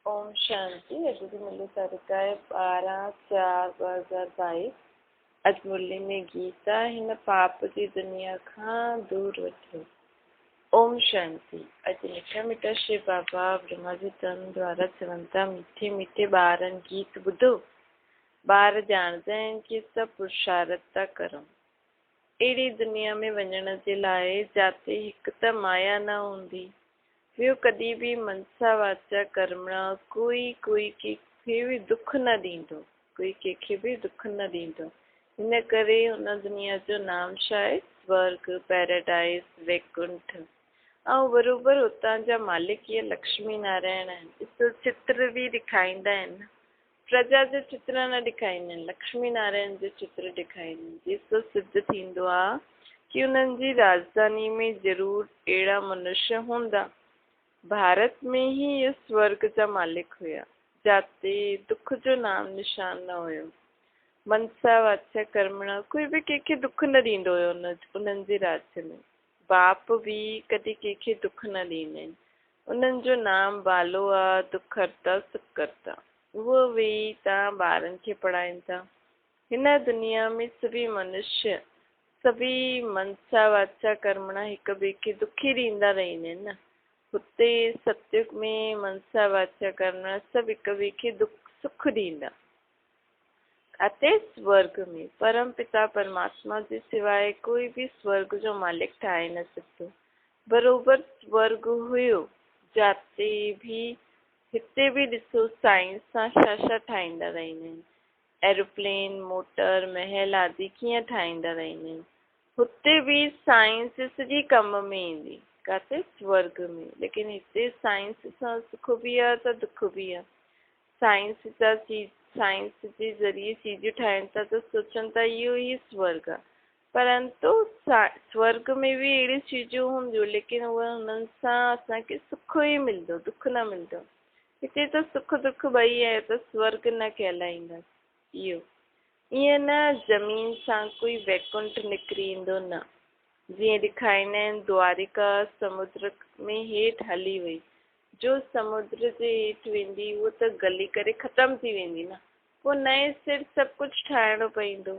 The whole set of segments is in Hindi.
ओम शांति। अॼु जी मुंहिंजी तारीख़ आहे 12/4/2022। अॼु मुरली में गीता हिन पाप जी दुनिया खां दूर वठो। ओम शांति। अॼु मिठा मिठा श्री बाबा ब्रह्मा जी तन द्वारा चवनि था, मीठे मीठे ॿारनि गीत ॿुधो। ॿार ॼाणंदा आहिनि कि सभु पुरुषार्थ था करूं अहिड़ी दुनिया में वञण जे लाइ, जाते हिकु त माया न हूंदी, ॿियो कॾहिं बि मनसा वाचा कर्मणा कोई कंहिंखे बि दुख न ॾींदो, कोई कंहिंखे बि दुख न ॾींदो। हिन करे हुन दुनिया जो नाम छा आहे? स्वर्ग, पैराडाइज़, वैकुंठ। ऐं बरोबरि हुतां जा मालिक इहे लक्ष्मी नारायण आहिनि। ॾिसो, चित्र बि ॾेखारींदा आहिनि, प्रजा जो चित्र न ॾेखारींदा आहिनि, लक्ष्मी नारायण जो चित्र ॾेखारींदा आहिनि। जिसो सिद्ध थींदो आहे कि उन्हनि जी राजधानी में ज़रूरु अहिड़ा मनुष्य हूंदा। भारत में ही ये स्वर्ग जा मालिक हुया, जाते दुख जो नाम निशान न हुयो। मनसा वाचा कर्मणा कोई बि कंहिंखे दुख न ॾींदो हुयो उन्हनि जे राज्य में। बाप बि कॾहिं कंहिंखे दुख न ॾींदा आहिनि। उन्हनि जो नाम बालो आहे, दुख हरता सुख करता। उहो वेही तव्हां ॿारनि खे पढ़ाइनि था। हिन दुनिया में सभी मनुष्य, सभी मनसा वाचा कर्मणा हिक ॿिए खे दुख ई ॾींदा रहंदा आहिनि न। हुते सत्युग में मनसा वाचा कर्मणा सभु हिक ॿिए खे सुख ॾींदा। काथे? स्वर्ग में। परम पिता परमात्मा जे सिवाय कोई बि स्वर्ग जो मालिक ठाहे न सघंदो। बरोबरि स्वर्ग हुयो, जाते बि हिते बि ॾिसो साइंस सां छा ठाहींदा रहंदा आहिनि। एरोप्लेन, मोटर, महल आदि कीअं ठाहींदा रहंदा आहिनि। हुते बि साइंस सॼी कम में ईंदी। काथे? स्वर्ग में। लेकिन हिते साइंस सां सुख भी आहे त दुख भी आहे। साइंस जे ज़रिए चीजूं ठाहिनि था त सोचनि था इहो ई स्वर्ग आहे। परंतु स्वर्ग में बि अहिड़ी चीजूं हूंदियूं, लेकिन उहा हुननि सां असांखे सुख ई मिलंदो, दुख न मिलंदो। हिते त सुख दुख ॿई आहे, त स्वर्ग न कहलाईंदा इहो। ईअं न ज़मीन सां कोई वैकुंठ निकिरी ईंदो, न। जीअं ॾेखारींदा आहिनि, द्वारिका समुद्र में हेठि हली वई। जो समुद्र जे हेठि वेंदी उहो त गली करे ख़तम थी वेंदी न। पोइ नए सिर सभु कुझु ठाहिणो पवंदो।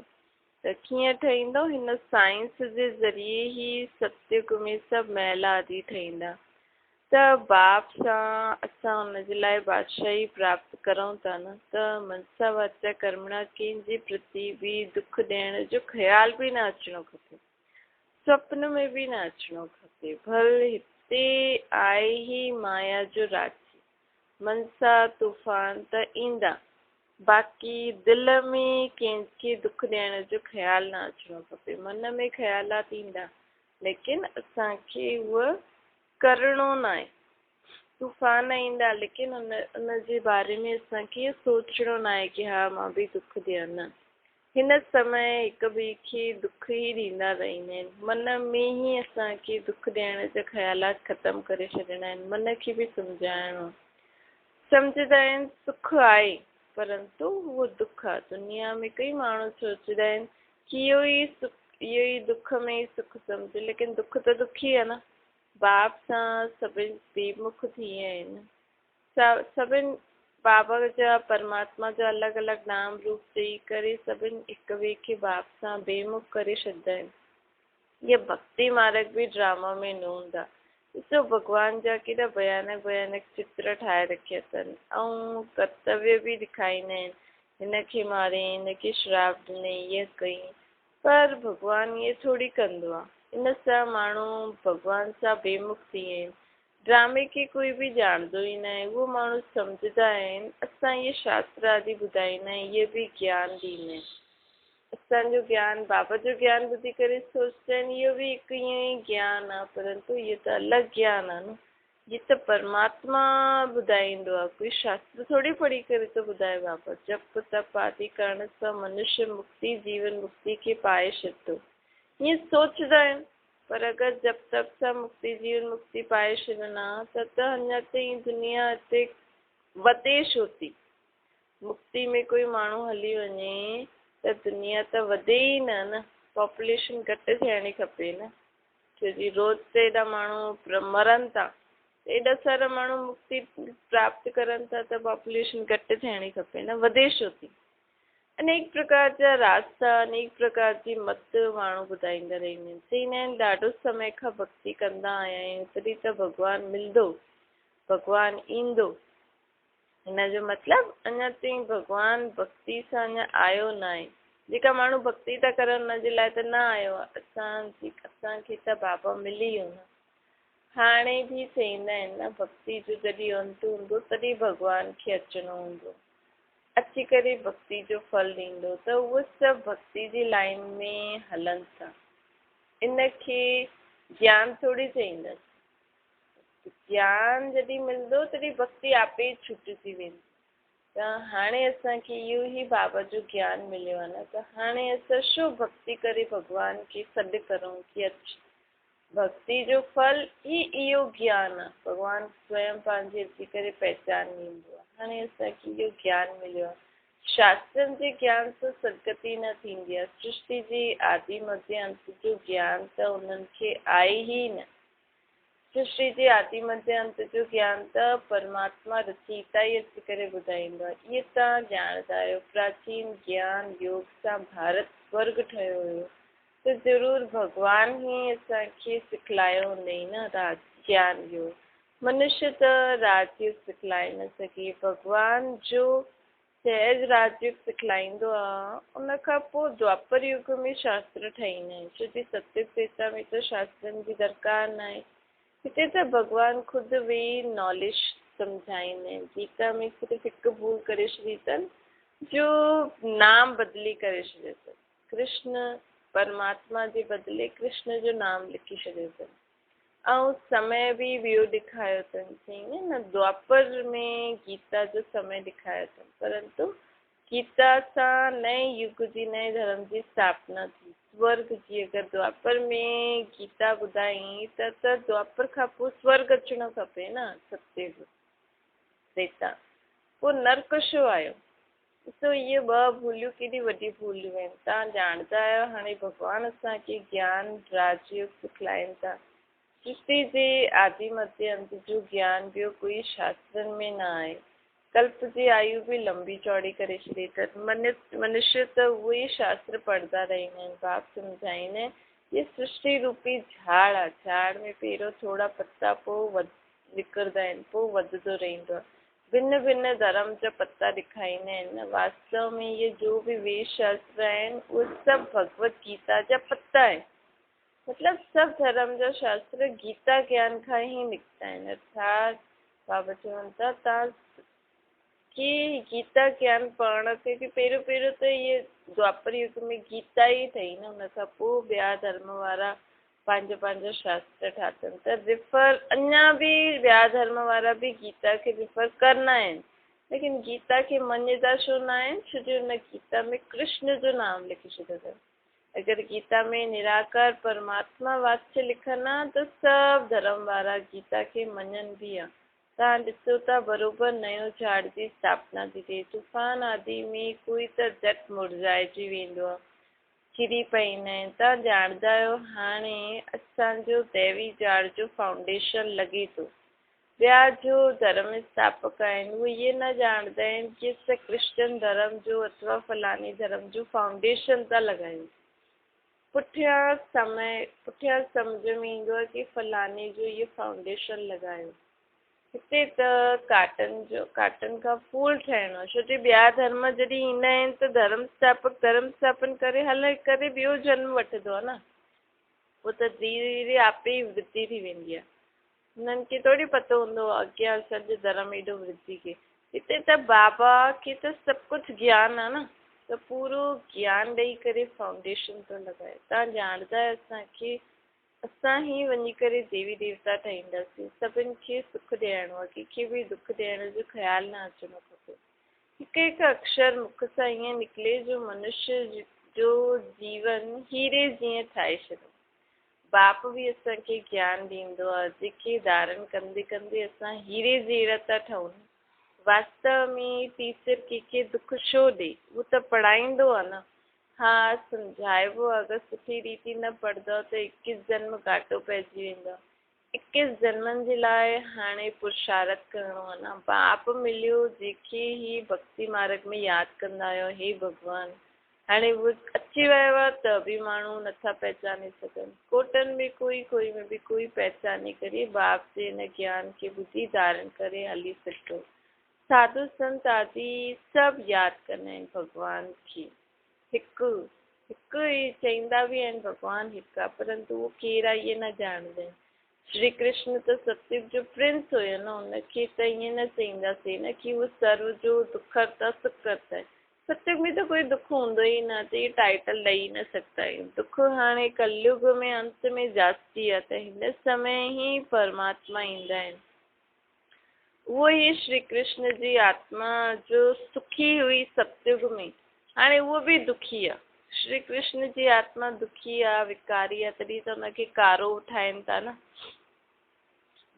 त कीअं ठहींदो? हिन साइंस जे ज़रिए ई सत्युग में सभु महल आदि ठहींदा। त बाप सां असां हुनजे लाइ बादशाही प्राप्त करूं था न, त मनसा वाचा कर्मणा कंहिंजे प्रति बि दुख ॾियण जो ख़्याल बि न अचिणो खपे, स्वप्न में बि न अचिणो खपे। भल हिते आहे ई माया जो राजी। मनसा तूफ़ान त ईंदा, बाक़ी दिलि में कंहिंखे दुख ॾियण जो ख़्याल न अचिणो खपे। मन में ख़्यालात ईंदा, लेकिन असांखे उहा करिणो न आहे। तूफ़ान ईंदा, लेकिन उन जे बारे में असांखे सोचणो न आहे कि हा मां बि दुख ॾियां। न, हिन समय हिक ॿिए खे दुख ई ॾींदा रहंदा आहिनि। मन में ई असांखे दुख ॾियण जा ख़्यालात ख़तमु करे छॾिणा आहिनि। मन खे बि सम्झाइणो। सम्झंदा आहिनि सुख आहे, परंतु उहो दुख आहे। दुनिया में कई माण्हू सोचंदा आहिनि कि इहो ई दुख में ई सुख सम्झो, लेकिन दुख त दुख ई आहे न। बाप सां सभिनी बेमुख थी विया आहिनि। सभिनी बाबा जा, परमात्मा जा अलॻि अलॻि नाम रूप चई करे सभिनी हिक ॿिए खे बाप सां बेमुख करे छॾींदा आहिनि। इहे भक्ति मार्ग बि ड्रामा में न हूंदा। ॾिसो, भॻवान जा केॾा भयानक भयानक चित्र ठाहे रखिया अथनि, ऐं कर्तव्य बि ॾेखारींदा आहिनि। हिनखे मारे, हिनखे श्राप ॾिनई, ईअं कई। पर भॻवानु ईअं थोरी कंदो आहे। इन सां माण्हू भॻवान सां बेमुख थी विया आहिनि। ड्रामे खे कोई बि ॼाणंदो ई न आहे। उहो माण्हू सम्झंदा आहिनि असां इहे शास्त्र आदि ॿुधाईंदा आहियूं, इहे बि ज्ञान ॾींदा आहिनि। असांजो ज्ञान, बाबा जो ज्ञान ॿुधी करे सोचंदा आहिनि इहो बि हिकु ईअं ई ज्ञान आहे, परंतु इहो त अलॻि ज्ञान आहे न। इहे त परमात्मा ॿुधाईंदो आहे, कोई शास्त्र थोरी पढ़ी करे थो ॿुधाए। बाबा जप तप आदि करण सां मनुष्य मुक्ति, जीवन मुक्ति खे पाए छॾंदो, ईअं सोचंदा आहिनि। पर अगरि जप तप सां मुक्ति, जीवन मुक्ति पाए छॾंदा त अञा ताईं दुनिया हिते वधे छो थी। मुक्ति में कोई माण्हू हली वञे त दुनिया त वधे ई न। पॉपुलेशन घटि थियणी खपे न, छो जी रोज़ ते एॾा माण्हू मरनि था। एॾा सारा माण्हू मुक्ति प्राप्त करनि था त पॉपुलेशन घटि थियणी खपे न, वधे छो थी। अनेक प्रकार जा रास्ता, अनेक प्रकार जी मत माण्हू ॿुधाईंदा रहंदा आहिनि। चईंदा आहिनि ॾाढो समय खां भक्ति कंदा आया आहियूं, तॾहिं त भॻवानु मिलंदो, भॻवानु ईंदो। हिन जो मतिलबु अञा ताईं भॻवानु भक्ति सां अञा आयो न आहे। जेका माण्हू भक्ति था करनि हुनजे लाइ त न आयो आहे। असांखे त बाबा मिली वियो न। हाणे बि चईंदा आहिनि न भक्ति जो जॾहिं अंत हूंदो तॾहिं भॻवान खे अचिणो हूंदो, अची करे भक्ति जो फल ॾींदो। त उहे सभु भक्ति जी लाइन में हलनि था। इनखे ज्ञान थोरी चईंदासीं। ज्ञान जॾहिं मिलंदो तॾहिं भक्ति आपे ई छुटिजी वेंदी। त हाणे असांखे इहो ई बाबा जो ज्ञान मिलियो आहे न, त हाणे असां छो भक्ति करे भॻवान खे सॾु करूं कि अच। भक्ति जो फल ई इहो ज्ञान आहे। भॻवानु स्वयं पंहिंजी अची करे पहचान ॾींदो आहे। हाणे असांखे इहो ज्ञान मिलियो आहे। शास्त्रनि जे ज्ञान सां सदगति न थींदी आहे। सृष्टि जी आदि मध्य अंत जो ज्ञान त उन्हनि खे आहे ई न। सृष्टि जे आदि मध्य अंत जो ज्ञान त परमात्मा रचयिता ई अची करे ॿुधाईंदो आहे। इहे तव्हां ॼाणंदा आहियो। प्राचीन ज्ञान योग सां भारत स्वर्ग ठहियो हुयो, त ज़रूरु भॻवान ई असांखे सिखलायो हूंदई न राज ज्ञान योग। मनुष्य त राजयोग सिखलाए न सघे। भॻवान जो सहज राजयोग सिखलाईंदो आहे। उन खां पोइ द्वापर युग में शास्त्र ठाहींदा आहिनि, छो कि सत्युग त्रेता में त शास्त्रनि जी दरकार न आहे। हिते त भॻवानु ख़ुदि वेही नॉलेज सम्झाईंदा आहिनि। गीता में सिर्फ़ु हिकु भूल करे छॾी अथनि, जो नाम बदिली करे छॾियो अथनि। कृष्ण परमात्मा जे बदिले कृष्ण जो नाम लिखी छॾियो अथनि। ऐं समय बि ॿियो ॾेखारियो अथनि। चई न द्वापर में गीता जो समय ॾेखारियो अथनि, परंतु गीता सां नए युग जी, नए धर्म जी स्थापना थी। स्वर्ग जी अगरि द्वापर में गीता ॿुधाई त द्वापर खां पोइ स्वर्ग अचिणो खपे न, सत्युग त्रेता। पोइ नर्क छो आयो? ॾिसो इहे ॿ भूलियूं केॾी वॾी भूलियूं आहिनि। तव्हां ॼाणंदा आहियो हाणे भॻवानु असांखे ज्ञान राजयोग सिखलाइनि था। सृष्टि जे आदि मध्य अंत जो ज्ञान ॿियो कोई शास्त्रनि में न आहे। कल्प जी आयु बि लंबी चौड़ी करे छॾी अथनि। मनुष्य त उहे ई शास्त्र पढ़ंदा रहंदा आहिनि। बाप सम्झाईंदा आहिनि ये सृष्टि रूपी झाड़ आहे। झाड़ में पहिरियों थोरा पत्ता पोइ निकिरंदा आहिनि, पोइ वधंदो रहंदो आहे। भिन्न भिन्न धर्म जा पत्ता ॾेखारींदा आहिनि। वास्तव में इहे जो बि वेद शास्त्र आहिनि उहे सभु भगवत गीता जा पत्ता आहिनि। मतिलबु सभु धर्म जा शास्त्र गीता ज्ञान खां ई निकिता आहिनि। अर्थात बाबा चवनि था तव्हां कि गीता ज्ञान पढ़ण ते बि पहिरियों त इहे द्वापर युग में गीता ई ठही न, हुन खां पोइ ॿिया धर्म वारा पंहिंजा शास्त्र ठातनि। त रिफर अञा बि ॿिया धर्म वारा बि गीता खे रिफर करना आहिनि, लेकिन गीता खे मञंदा छो न आहिनि? छो जो हुन गीता में कृष्ण जो नाम लिखी छॾियो अथनि। अगरि गीता में निराकार परमात्मा वाक्य लिखनि हा त सभु धर्म वारा गीता खे मञनि बि आहे। तव्हां ॾिसो था बराबरि नयो झाड़ जी स्थापना थी थिए। तूफ़ान आदि में कोई त झटि मुरझाइजी वेंदो आहे, किरी पवंदा आहिनि। तव्हां ॼाणंदा आहियो हाणे असांजो दैवी झाड़ जो फाउंडेशन लॻे थो। ॿिया जो धर्म स्थापक आहिनि उहे इहे न ॼाणंदा आहिनि कि असां क्रिश्चन धर्म जो अथवा फलानी धर्म जो फाउंडेशन था लॻायूं। पुठियां सम्झ में ईंदो आहे कि फलाने जो इहो फाउंडेशन लॻायो। हिते त काटन खां फूल ठहिणो आहे। छो जो ॿिया धर्म जॾहिं ईंदा आहिनि त धर्म स्थापन करे हले करे ॿियो जन्म वठंदो आहे न। पोइ त धीरे धीरे आपे ई वृद्धि थी वेंदी आहे। हुननि खे थोरी पतो हूंदो आहे अॻियां असांजो धर्म एॾो वृद्धि खे। हिते त बाबा खे त सभु कुझु ज्ञान आहे न, त पूरो ज्ञान ॾेई करे फाउंडेशन थो लॻाए। तव्हां ॼाणंदा आहियो असांखे असां ई वञी करे देवी देवता ठाहींदासीं। सभिनि खे सुख ॾियणो आहे, कंहिंखे बि दुख ॾियण जो ख़्यालु न अचिणो खपे। हिकु हिकु अक्षर मुख सां ईअं निकिले जो मनुष्य जो जीवन हीरे जीअं ठाहे छॾियो। बाप बि असांखे ज्ञान ॾींदो आहे, जेके धारण कंदे कंदे असां हीरे जहिड़ा था ठहूं। वास्तव में टीचर कंहिंखे दुख छो ॾे? उहो त पढ़ाईंदो आहे न। हा सम्झाइबो आहे। अगरि सुठी रीति न पढ़ंदव त 21 जन्म घाटो पइजी वेंदो। 21 जन्मनि जे लाइ हाणे पुरुषारथ करिणो आहे न। बाप मिलियो जेके ही भक्ति मार्ग में यादि कंदा आहियो, हे भॻवान हाणे उहो अची वियो आहे त बि माण्हू नथा पहचाने सघनि। कोटनि में कोई में बि कोई पहचाने करे बाप जे हिन ज्ञान खे ॿुधी धारण करे हली सघो। साधु संत आदि सभु यादि कंदा आहिनि भॻवान खे। हिकु हिकु ई चईंदा बि आहिनि भॻवान हिकु आहे, परंतु उहो केरु आहे इहे न ॼाणंदा आहिनि। श्री कृष्ण त सतयुग जो प्रिंस हुयो न, हुनखे त ईअं न चईंदासीं न कि उहो सर्व जो दुख हरता सुख करता है। सतयुग में त कोई दुख हूंदो ई न, त इहे टाइटल ॾेई न सघंदा आहियूं। दुख हाणे कलयुग में अंत में जास्ती आहे, त हिन समय ई परमात्मा ईंदा आहिनि। उहो ई श्री कृष्ण जी आत्मा जो सुखी हुई सतयुग में, हाणे उहो बि दुखी आहे। श्री कृष्ण जी आत्मा दुखी आहे, विकारी आहे, तॾहिं त हुनखे कारो ठाहिनि था न।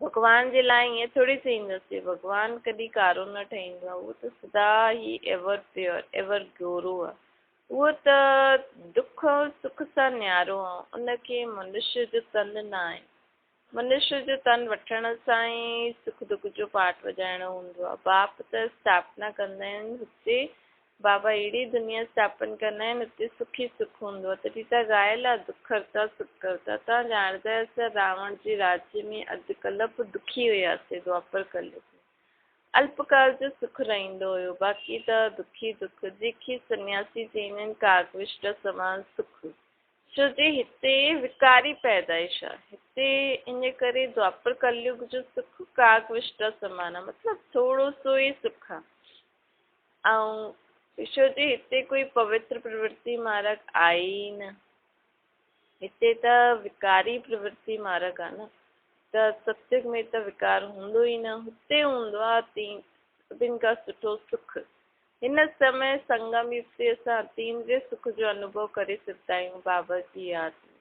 भॻवान जे लाइ ईअं थोरी चईंदासीं, भॻवान कॾहिं कारो न ठहींदो आहे। उहो त सदा ई एवर प्योर एवर गोरो आहे। उहो त दुख ऐं सुख सां न्यारो आहे, उनखे मनुष्य जो तन न आहे। मनुष्य जो तन वठण सां ई सुख दुख जो पाठ वॼाइणो हूंदो आहे। बाप त स्थापना कंदा आहिनि, हुते बाबा अहिड़ी दुनिया स्थापन कंदा आहिनि, हुते सुखी सुख हूंदो आहे। तॾहिं त ॻाल्हि आहे दुख हरता सुख करता। तव्हां ॼाणंदा आहियो असां रावण जे राज्य में अधु कल्प दुखी हुयासीं, द्वापर कलयुग में अल्पकाल जो सुख रहंदो हुयो, बाक़ी त दुखी दुख, जेके सन्यासी चईंदा आहिनि कागविष्ट समान सुख। छो जे हिते विकारी पैदाइश आहे, हिते इन करे द्वापर कलयुग जो सुख कागविष्ट समान आहे, मतिलबु थोरो सो ई सुख आहे। ऐं छो जे हिते कोई पवित्र प्रवृत्ति मार्ग आहे ई न, हिते त विकारी प्रवृत्ति मार्ग आहे न। त सत्युग में त विकार हूंदो ई न, हुते हूंदो आहे सभिनि खां सुठो सुख। हिन समय संगम युग ते असां अतीन्द्रिय सुख जो अनुभव करे सघंदा आहियूं बाबा जी यादि में।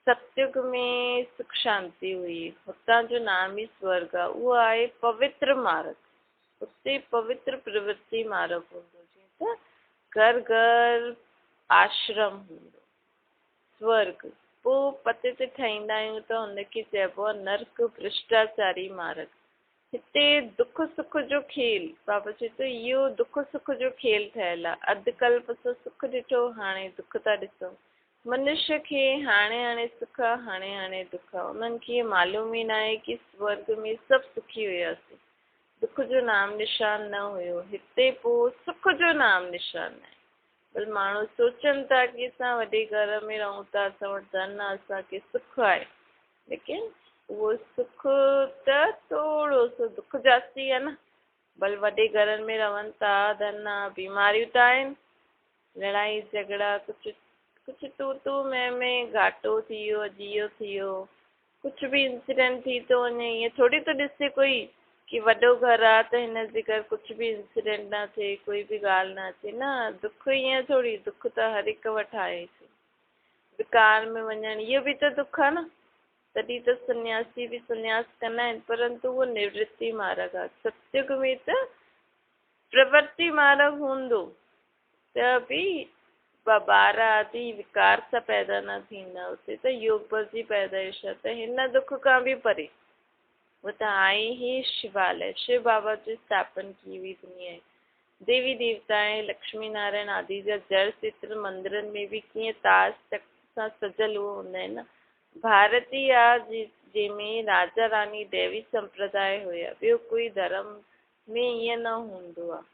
सत्युग में सुख शांति हुई, हुतां जो नाम ई स्वर्ग आहे। उहो आहे पवित्र मार्ग, उते पवित्र प्रवृत्ति मार्ग हूंदो। जीअं त घर घर आश्रम हूंदो, स्वर्ग। पोइ पते ते ठाहींदा आहियूं त हुनखे चइबो आहे नर्क भ्रष्टाचारी मार्ग। हिते दुख सुख जो खेल, बाबा चए थो इहो दुख सुख जो खेल ठहियलु आहे। अधु कल्प सां सुख ॾिठो, हाणे दुख था ॾिसूं। मनुष्य खे हाणे हाणे सुख आहे, हाणे हाणे दुख आहे। उन्हनि खे मालूम ई न आहे कि स्वर्ग में सभु सुखी हुयासीं, दुख जो नाम निशान न हुयो। हिते पोइ सुख जो नाम निशान आहे। पर माण्हू सोचनि था कि असां वॾे घर में रहूं था, असां वटि धन आहे, असांखे सुख आहे, लेकिन उहो सुख त थोरो सो दुख जास्ती आहे न। भले वॾे घरनि में रहनि था, धन आहे, बीमारियूं त आहिनि, लड़ाई झगड़ा, कुझु तू में घाटो थी वियो, अॼु इहो थी वियो, कुझु बि इंसिडेंट थी थो वञे। ईअं थोरी थो ॾिसे कोई कि वॾो घरु आहे त हिन जे घर कुझु बि इंसिडेंट न थिए, कोई बि ॻाल्हि न अचे न। दुख ईअं थोरी, दुख त हर हिकु वटि आहे। विकार में वञणु इहो बि त दुख आहे न। तॾहिं त सन्यासी बि सन्यास कंदा आहिनि, परंतु उहो निवृत्ति मार्ग आहे। सत्युग में त प्रवृत्ति मार्ग हूंदो त बि ॿार आदि विकार सां पैदा न थींदा। उते त योग बल जी पैदाइश आहे, त हिन दुख खां बि परे वो त आहे ही शिवालय, शिव बाबा जी स्थापन की हुई दुनिया है। देवी देवताएं लक्ष्मी नारायण आदि जा जड़ चित्र मंदिरनि में बि कीअं ताज तख़्त सां सजल उहो हूंदा आहिनि न। भारत ई आहे जंहिंमें राजा रानी देवी संप्रदाय हुया। ॿियो कोई धर्म में ईअं न हूंदो आहे।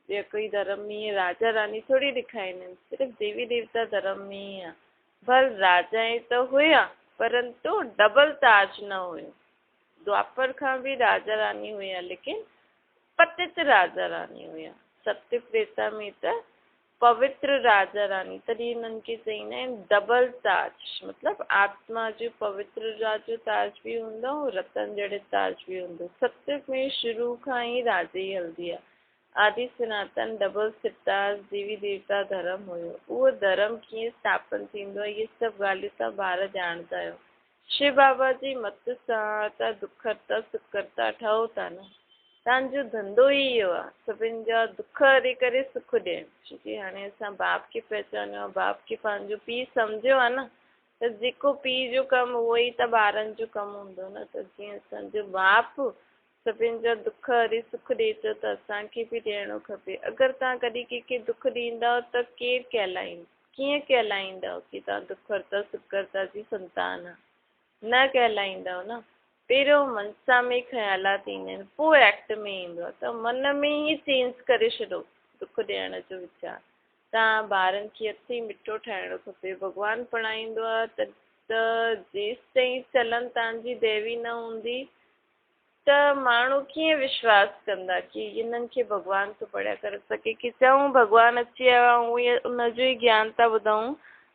ॿियो कोई धर्म में ईअं राजा रानी थोरी ॾेखारींदा आहिनि, सिर्फ़ु देवी देवता धर्म में ई आहे। भल राजा त हुया, परंतु डबल ताज न हुयो। द्वापर खां बि राजा रानी हुया, लेकिन पतित राजा रानी हुया। सत्य त्रेता में त पवित्र राजा रानी, तॾहिं हिननि खे चईंदा आहिनि डबल ताज। मतिलबु आत्मा जो पवित्र जो ताज बि हूंदो, रतन जड़ित ताज बि हूंदो। सत्य में शुरू खां ई राजे ई हलंदी आहे। आदि सनातन डबल सितार देवी देवता धर्म हुयो। उहो धर्म कीअं स्थापन थींदो आहे, इहे सभु ॻाल्हियूं तव्हां ॿार ॼाणंदा आहियो। शिव बाबा जी मत सां त दुख हरता सुख करता ठहो था न। तव्हांजो धंधो ई इहो आहे, सभिनि जा दुख हरी करे सुख ॾियणु। छोकी हाणे असां बाप खे पहचानियो आहे, बाप खे पंहिंजो पीउ सम्झियो आहे न, त जेको पीउ जो कमु उहो ई त ॿारनि जो कमु हूंदो न। त जीअं असांजो बाप सभिनि जा दुख हरी सुख ॾिए थो त असांखे बि ॾियणो खपे। अगरि तव्हां कॾहिं कंहिंखे दुख ॾींदव त केरु कहलाईंदो, कीअं कहलाईंदव की तव्हां दुख हर्ता सुख हर्ता जी संतान आहे? न कहलाईंदव न। पहिरियों मनसा में ख़्यालात ईंदा आहिनि, पोइ एक्ट में ईंदो आहे। त मन में ई चेंज करे छॾो दुख ॾियण जो वीचार। तव्हां ॿारनि खे अती मिठो ठाहिणो खपे। भॻवानु पढ़ाईंदो आहे त जेसि ताईं चलन तव्हांजी दैवी न हूंदी त माण्हू कीअं विश्वास कंदा की हिननि खे भॻवानु थो पढ़ाए। करे सके की चऊं भॻवानु अची वियो आहे ऐं ईअं उनजो ई ज्ञान था ॿुधऊं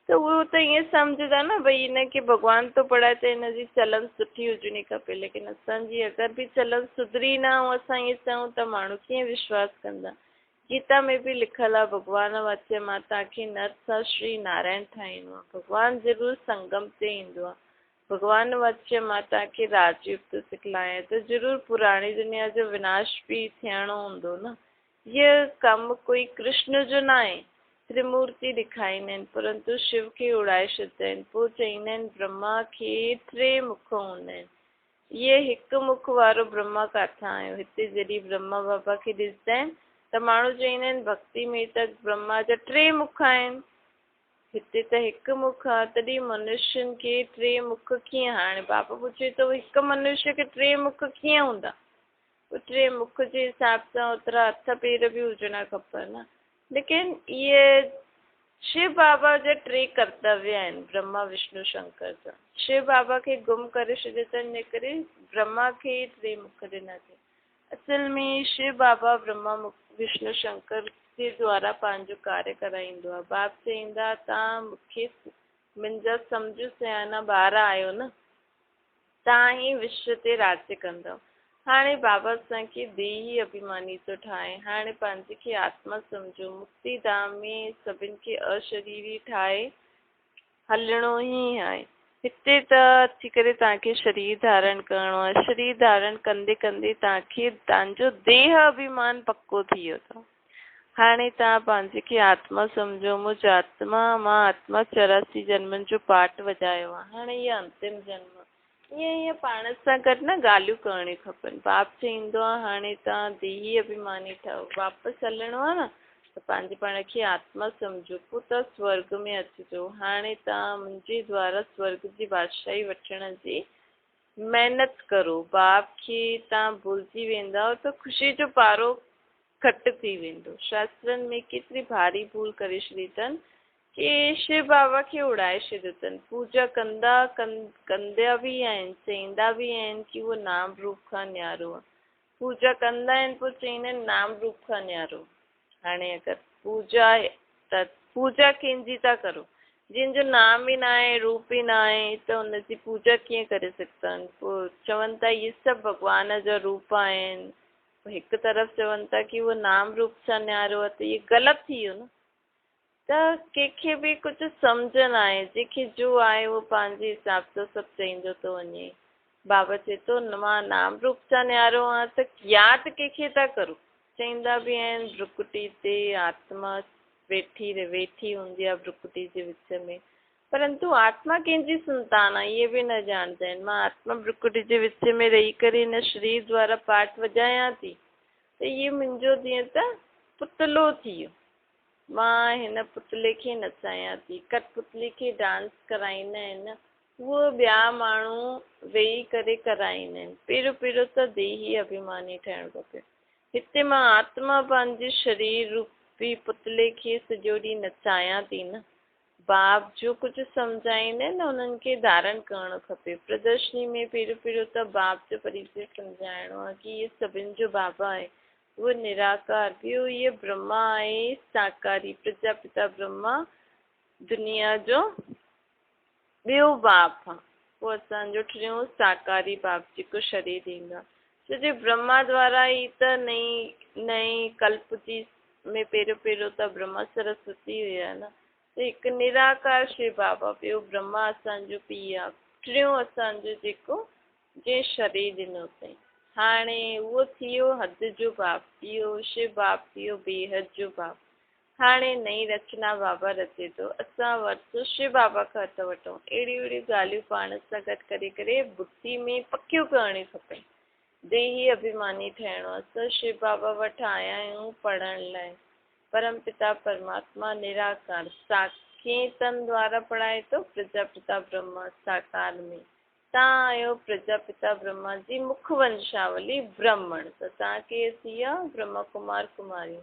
त उहो त ईअं सम्झंदा न भई हिनखे भॻवानु थो पढ़ाए त हिनजी चलन सुठी हुजणी खपे। लेकिन असांजी अगरि बि चलन सुधरी न ऐं असां ईअं चऊं त माण्हू कीअं विश्वास कंदा। गीता में बि लिखियलु आहे, भॻवानु वाच्य मां तव्हांखे नर सां श्री नारायण ठाहींदो आहे। भॻवानु ज़रूरु संगम ते ईंदो आहे। भॻवानु वाच्य मां तव्हांखे राजयुग थो सिखलायां त ज़रूरु पुराणी दुनिया जो विनाश बि थियणो हूंदो न। हीअ कमु कोई कृष्ण जो न आहे। त्रिमूर्ति ॾेखारींदा आहिनि परंतु शिव खे उड़ाए छॾींदा आहिनि। पोइ चईंदा आहिनि ब्रह्मा खे 3 मुख हूंदा आहिनि। इहे हिकु मुख वारो ब्रह्मा किथां आयो? हिते जॾहिं ब्रह्मा बाबा खे ॾिसंदा आहिनि त माण्हू चईंदा आहिनि भक्ति में त ब्रह्मा जा 3 मुख आहिनि, हिते त हिकु मुख आहे। तॾहिं मनुष्यनि खे 3 मुख कीअं? हाणे बाबा पुछे थो हिकु मनुष्य खे 3 मुख कीअं हूंदा? 3 मुख जे हिसाब सां ओतिरा हथ पेर बि हुजणा खपनि न। लेकिन इहे शिव बाबा जा 3 कर्तव्य आहिनि, ब्रह्मा विष्णु शंकर जा। शिव बाबा खे गुम करे छॾियो त इन करे ब्रह्मा खे 3 मुख ॾिना अथई। असल में शिव बाबा ब्रह्मा विष्णु शंकर जे द्वारा पंहिंजो कार्य कराईंदो आहे। बाप चईंदा तव्हां मूंखे मुंहिंजा सम्झो सियाना ॿार आहियो न, तव्हां ई विश्व ते राज्य कंदव। हाणे बाबा असांखे देही अभिमानी थो ठाहे। हाणे पंहिंजे खे आत्मा सम्झो। मुक्ति धाम में सभिनि खे अशरीरी ठाहे हलणो ई आहे। हिते त अची करे तव्हांखे शरीर धारण करिणो आहे। शरीर धारण कंदे कंदे तव्हांखे तव्हांजो देह अभिमान पक्को थी वियो अथव। हाणे तव्हां पंहिंजे खे आत्मा सम्झो। मुझ आत्मा मां आत्मा 84 जन्मनि जो पाठ वॼायो आहे। हाणे इहा अंतिम जन्म। ईअं पाण सां गॾु न ॻाल्हियूं करणियूं खपनि। बाप चईंदो आहे हाणे तव्हां देही अभिमानी ठहो, वापसि हलणो आहे न त पंहिंजे पाण खे आत्मा सम्झो। पोइ त स्वर्ग में अचिजो। हाणे तव्हां मुंहिंजे द्वारा स्वर्ग जी बादशाही वठण जी महिनत करो। बाप खे तव्हां भुलिजी वेंदव त ख़ुशी जो पारो घटि थी वेंदो। शास्त्रनि में केतिरी भारी भूल करे छॾी अथनि की शिव बाबा खे उड़ाए छॾियो अथनि। पूजा कंदा बि आहिनि, चईंदा बि आहिनि की उहो नाम रूप खां न्यारो आहे। पूजा कंदा आहिनि पोइ चईंदा आहिनि नाम रूप खां न्यारो। हाणे अगरि पूजा कंहिंजी था करो जंहिंजो नाम ई न आहे, रूप ई न आहे, त हुनजी पूजा कीअं करे सघंदा आहिनि? पोइ चवनि था इहे सभु भॻवान जा रूप आहिनि। हिकु तरफ़ चवनि था की उहो नाम रूप सां न्यारो आहे त इहे ग़लति थी वियो न। त कंहिंखे बि कुझु सम्झ न आहे। जंहिंखे जो आहे उहो पंहिंजे हिसाब सां सभु चईंदो थो वञे। बाबा चए थो मां नाम रूप सां न्यारो आहियां त यादि कंहिंखे था करो? चईंदा बि आहिनि भ्रुकुटी ते आत्मा वेठी हूंदी आहे भ्रुकुटी जे विच में, परंतु आत्मा कंहिंजी संतान आहे इहे बि न ॼाणंदा आहिनि। मां आत्मा भ्रुकुटी जे विच में रही करे हिन शरीर द्वारा पाठ वॼायां थी त इहे मुंहिंजो जीअं त पुतलो थी वियो। मां हिन पुतले खे नचायां थी। कठपुतली खे डांस कराईंदा आहिनि, उहो ॿिया माण्हू वेही करे कराईंदा आहिनि। पहिरियों त देही अभिमानी ठहिणु खपे। हिते मां आत्मा पंहिंजे शरीर रूपी पुतले खे सॼो ॾींहुं नचायां थी न। बाप जो कुझु सम्झाईंदा आहिनि न उन्हनि खे धारण करणु खपे। प्रदर्शनी में पहिरियों त बाप जो परिचय सम्झाइणो आहे की इहे सभिनि जो बाबा आहे, उहो निराकार। ॿियो इहे ब्रह्मा आहे साकारी, प्रजापिता ब्रह्मा दुनिया जो ॿियो बाप आहे। पोइ असांजो टियों साकारी बाप जेको शरीर ॾींदो आहे। छो जो ब्रह्मा द्वारा ई त नई कल्प जी में पहिरियों त ब्रह्मा सरस्वती हुया न। त हिकु निराकार शिव बाबा, ॿियो ब्रह्मा असांजो पीउ आहे, टियों असांजो जेको जंहिं शरीर ॾिनो अथई। हाणे उहो थी वियो हद जो बाप, इहो शिव बाप थी वियो बेहद जो बाप। हाणे नई रचना बाबा रचे थो, असां वरितो शिव बाबा खां हथ वठूं। अहिड़ियूं अहिड़ियूं ॻाल्हियूं पाण सां गॾु करे करे बुद्धि में पकियूं करणियूं खपनि। देही अभिमानी ठहिणो आहे। असां शिव बाबा वटि आया आहियूं पढ़ण लाइ। परम पिता परमात्मा निराकार कंहिं तन द्वारा पढ़ाए थो, प्रजापिता ब्रह्मा साकार में। तव्हां आहियो प्रजापिता ब्रह्मा जी मुख वंशावली ब्राह्मण, त तव्हां केरु थी विया? ब्रह्मा कुमार कुमारी।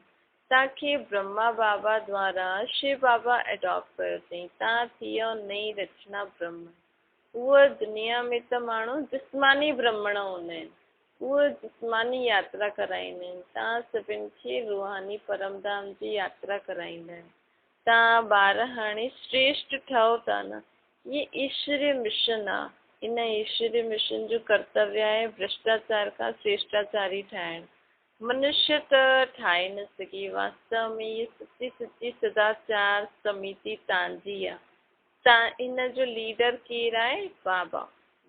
तव्हांखे ब्रह्मा बाबा द्वारा शिव बाबा एडॉप्ट कयो अथई। तव्हां थी वियो नई रचना ब्रह्मण। उहा दुनिया में त माण्हू जिस्मानी ब्राह्मण हूंदा आहिनि, उहे जिस्मानी यात्रा कराईंदा आहिनि। तव्हां सभिनि खे रूहानी परमधाम जी यात्रा कराईंदा आहिनि। तव्हां ॿार हाणे श्रेष्ठ ठहो था न। ये ईश्वरीय मिशन आहे। इन ईश्वरीय मिशन जो कर्तव्य आहे भ्रष्टाचार खां श्रेष्ठाचारी ठाहिणु। मनुष्य त ठाहे न सघे। वास्तव में ये सची सची सदाचार समिति तव्हांजी आहे। तव्हां इन जो लीडर केरु आहे? बाबा।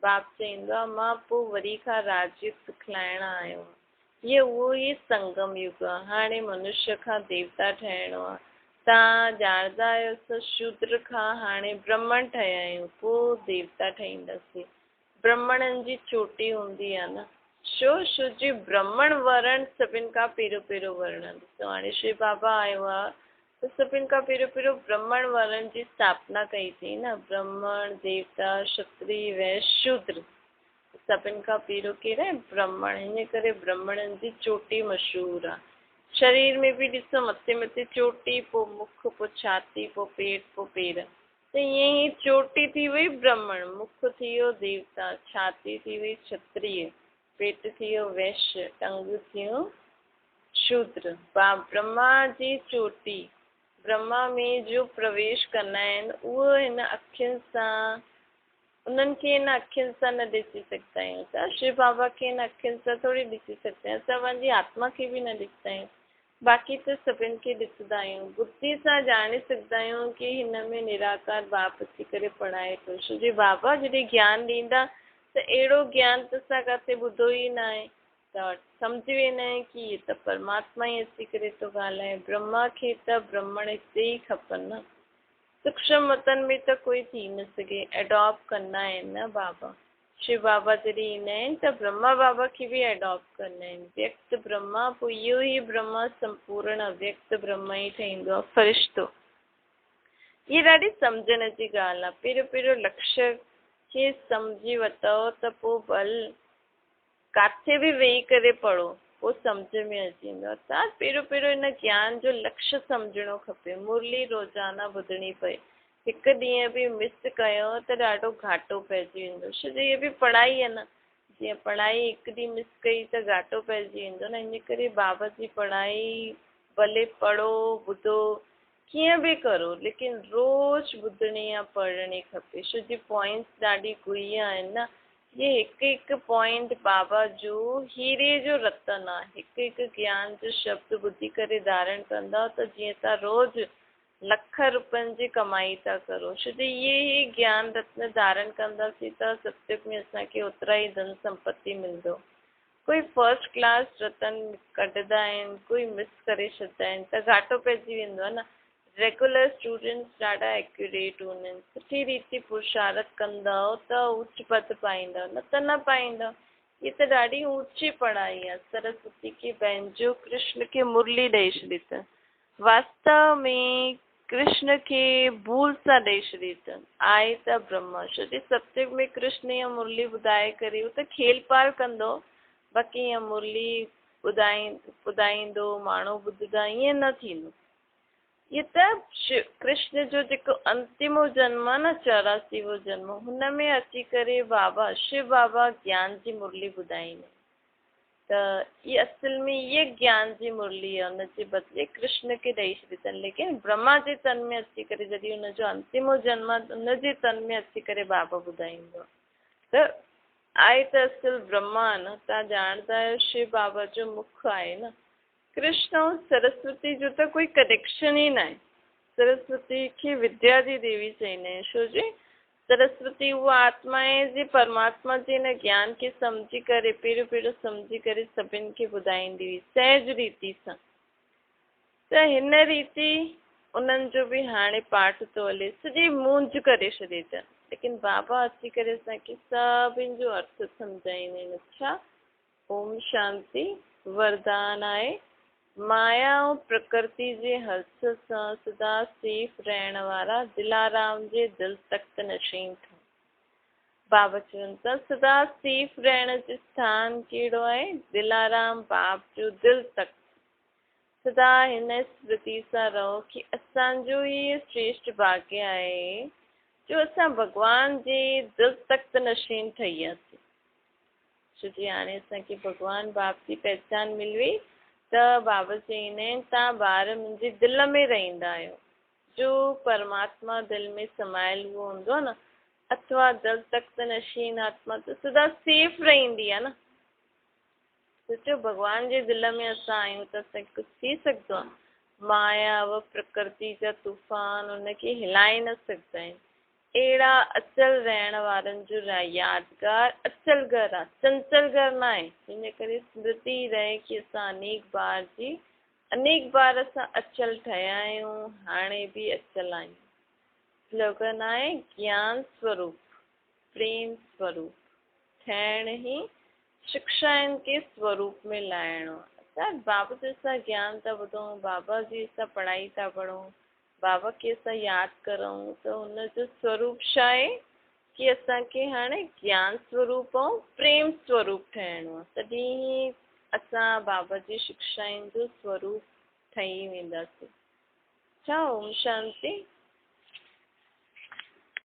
बाप चवंदो आहे मां पोइ वरी खां राजयोग सिखलाइण आयो आहियां। इहो उहो ई संगम युग आहे। हाणे मनुष्य खां देवता ठहिणो आहे। तव्हां ॼाणंदा आहियो त शूद्र खां हाणे ब्राह्मण ठहिया आहियूं, पोइ देवता ठहींदासीं। ब्राह्मणनि जी चोटी हूंदी आहे न। छो जी ब्राह्मण वर्ण सभिनि खां पहिरियों पहिरियों वर्ण। ॾिसो हाणे शिव बाबा आयो आहे त सभिनि खां पहिरियों पहिरियों ब्राह्मण वर्ण जी स्थापना कई अथई न। ब्राह्मण, देवता, क्षत्रिय, वैश्य, शूद्र, सभिनि खां पहिरियों केरु आहे? ब्राह्मण। हिन करे ब्राह्मणनि जी चोटी मशहूरु आहे। शरीर में बि ॾिसो मथे मथे चोटी, पोइ मुख, पोइ छाती, पोइ पेट, पोइ पेर। त ईअं ई चोटी थी वई ब्राह्मण, मुख थी वियो देवता, छाती थी वई क्षत्रिय, पेट थी वियो वैश्य, टंग थियो शूद्र। ब्रह्मा जी चोटी, ब्रह्मा में जो प्रवेश कंदा आहिनि उहो हिन अखियुनि सां, उन्हनि खे हिन अखियुनि सां न ॾिसी सघंदा आहियूं। त शिव बाबा खे हिन अखियुनि सां थोरी ॾिसी सघंदा आहियूं। असां पंहिंजी आत्मा खे बि न ॾिसंदा आहियूं। बाक़ी त सभिनि खे ॾिसंदा आहियूं। बुद्धि सां ॼाणे सघंदा आहियूं कि हिन में निराकार बाप अची करे पढ़ाए थो। छो जो बाबा जॾहिं ज्ञान ॾींदा त अहिड़ो ज्ञान त असां किथे ॿुधो ई न आहे। त सम्झी वेंदा आहियूं कि हीअ त परमात्मा ई अची करे थो ॻाल्हाए। ब्रह्मा खे त ब्राह्मण हिते ई खपनि न। सूक्ष्म मतन में त कोई थी न सघे। एडॉप्ट कंदा आहिनि न बाबा। शिव बाबा जॾहिं ईंदा आहिनि त ब्रह्मा बाबा खे बि एडॉप्ट कंदा आहिनि। व्यक्त ब्रह्मा, पोइ इहो ई ब्रह्मा संपूर्ण अव्यक्त ब्रह्मा ई ठहींदो आहे फ़रिश्तो। हीअ ॾाढी सम्झण जी ॻाल्हि आहे। पहिरियों पहिरियों लक्ष्य खे सम्झी वरितो त पोइ भल किथे बि वेही करे पढ़ो, पोइ सम्झ में अची वेंदो आहे। त पहिरियों पहिरियों हिन ज्ञान जो लक्ष्य सम्झणो खपे। मुरली रोज़ाना ॿुधणी पए। हिकु ॾींहुं बि मिस कयो त ॾाढो घाटो पइजी वेंदो। छो जो इहे बि पढ़ाई आहे न। जीअं पढ़ाई हिकु ॾींहुं मिस कई त घाटो पइजी वेंदो न। इन करे बाबा जी पढ़ाई भले पढ़ो, ॿुधो, कीअं बि करो, लेकिन रोज़ु ॿुधणी या पढ़णी खपे। छो जी पॉइंट्स ॾाढी गुइया आहिनि न। ये हिकु हिकु पॉइंट बाबा जो हीरे जो रतन आहे। हिकु हिकु ज्ञान जो शब्द ॿुधी करे धारण कंदा त जीअं तव्हां रोज़ु लख रुपयनि जी कमाई था करो। छो जो इहे ई ज्ञान रत्न धारण कंदासीं त सत्युग में असांखे ओतिरा ई धन संपत्ति मिलंदो। कोई फर्स्ट क्लास रतन कढंदा आहिनि, कोई मिस करे छॾंदा आहिनि त घाटो पइजी वेंदो आहे न। रेगुलर स्टूडेंट्स ॾाढा एक्यूरेट हूंदा आहिनि। सुठी रीति पुरुषारत कंदव त उच्च पद पाईंदव, न त न पाईंदव। ये त ॾाढी ऊची पढ़ाई आहे। सरस्वती खे पंहिंजो कृष्ण खे मुरली ॾेई छॾी अथनि। वास्तव में कृष्ण खे भूल सां ॾेई छॾी अथनि। आहे त ब्रह्मा। छो जो सत्युग में कृष्ण या मुरली ॿुधाए करे उहो त खेल पाल कंदो, बाक़ी ईअं मुरली ॿुधाईंदो, माण्हू ॿुधंदा, ईअं न थींदो। ये त कृष्ण जो जेको अंतिमो जन्म आहे न, 84वो जन्म, हुन में अची करे बाबा शिव बाबा ज्ञान जी मुरली ॿुधाईंदा। त ये असल में ये ज्ञान जी मुरली आहे। हुनजे बदिले कृष्ण खे ॾेई छॾी अथनि। लेकिन ब्रह्मा जे तन में अची करे जॾहिं हुनजो अंतिमो जन्म आहे, हुनजे तन में अची करे बाबा ॿुधाईंदो। त आहे त असुल ब्रह्मा न। तव्हां ॼाणंदा आहियो शिव बाबा जो मुख आहे न। कृष्ण ऐं सरस्वती जो त कोई कनेक्शन ई न आहे। सरस्वती खे विद्या जी देवी चईंदा आहिनि। छो जी सरस्वती उहा आत्मा आहे जी परमात्मा जे हिन ज्ञान खे सम्झी करे पहिरियों पहिरियों सम्झी करे सभिनि खे ॿुधाईंदी हुई सहज रीति सां। त हिन रीति उन्हनि जो बि हाणे पाठ थो हले, सॼी मूंझ करे छॾे अथनि। लेकिन बाबा अची करे असांखे सभिनि जो अर्थ सम्झाईंदा आहिनि। अच्छा, ओम शांति वरदान आहे। माया ऐं प्रकृति जे हथ सां सदा सेफ रहण वारा दिलाराम जे दिल तख्त नशीन थिया। बाबा चवनि था सदा सेफ रहण जो स्थान कहिड़ो आहे? दिलाराम बाप जो दिल तख्त। सदा हिन स्मृति सां रहो कि असांजो ई श्रेष्ठ भाग्य आहे जो असां भॻवान जे दिल तख्त नशीन ठही वियासीं। छोकी हाणे असांखे भॻवान बाप जी पहचान मिली वई त बाबा चईंदा आहिनि तव्हां ॿार मुंहिंजे दिलि में रहंदा आहियो। जो परमात्मा दिलि में समायल उहो हूंदो आहे न, अथवा दिल तख्त नशीन आत्मा त सदा सेफ रहंदी आहे न। सोचो भॻवान जे दिलि में असां आहियूं त असांखे कुझु थी सघंदो आहे? माया व प्रकृति जा तूफ़ान उनखे हिलाए न सघंदा आहिनि। अहिड़ा अचल रहण वारनि जो यादगार अचल घर आहे, चंचल घर न आहे। हिन करे स्मृति रहे कि असां अनेक बार असां अचल ठहिया आहियूं, हाणे बि अचल आहियूं। स्लोगन आहे ज्ञान स्वरूप, प्रेम स्वरूप ठहिण ई शिक्षाउनि खे स्वरूप में लाहिणो आहे। असां बाबा जे असां ज्ञान था ॿुधूं, बाबा जी असां पढ़ाई था पढ़ूं, बाबा खे असां यादि करूं त हुनजो स्वरूप छा आहे कि असांखे हाणे ज्ञान स्वरूप ऐं प्रेम स्वरूप ठहिणो आहे। तॾहिं असां बाबा जी शिक्षाउनि जो स्वरूप ठही वेंदासीं। अच्छा, ओम शांति।